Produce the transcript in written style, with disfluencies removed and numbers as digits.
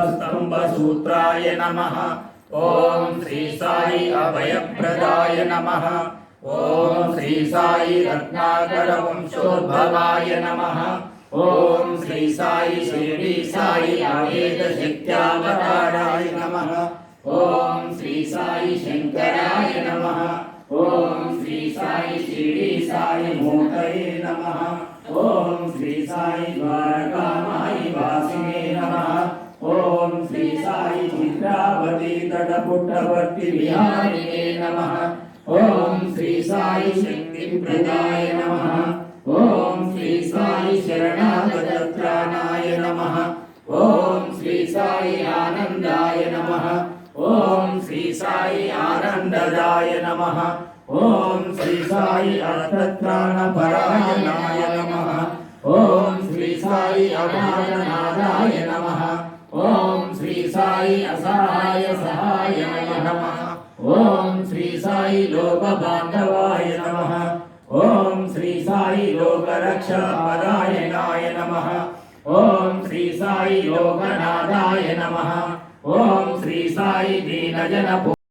दीपस्तंभसूत्राय नमः। ओम श्री साई अभयप्रदाय नमः। ओम श्री साई रत्नाकर वंशोद्भवाय नमः। ओम श्री साई शिरडी साई अवेद शक्त्यावताराय नमः। ओम श्री साई शंकराय नमः। ओम श्री साई शिरडी साई मूर्तये नमः। ओम श्री साई द्वारकामाई वासिने नमः। ओम श्री साई चित्रावती तटपुट्टवर्ती विहारिणे नमः। ओम श्री साई शक्तिप्रदाय नमः। ओम श्री साई शरणागतत्राणाय नमः। ओम श्री साई आनंदाय नमः। ओम श्री साई आनंददाय नमः। ओम श्री साई अर्थत्राणपरायणाय नमः। ओम श्री साई अपारनादाय नमः। ओम श्री साई असहाय सहायाय नमः। ओम श्री साई लोकबांधवाय नमः। ओम श्री साई लोकरक्षापरायणाय नमः। ओम श्री साई लोकनादाय नमः। ओम श्री साई दीनजन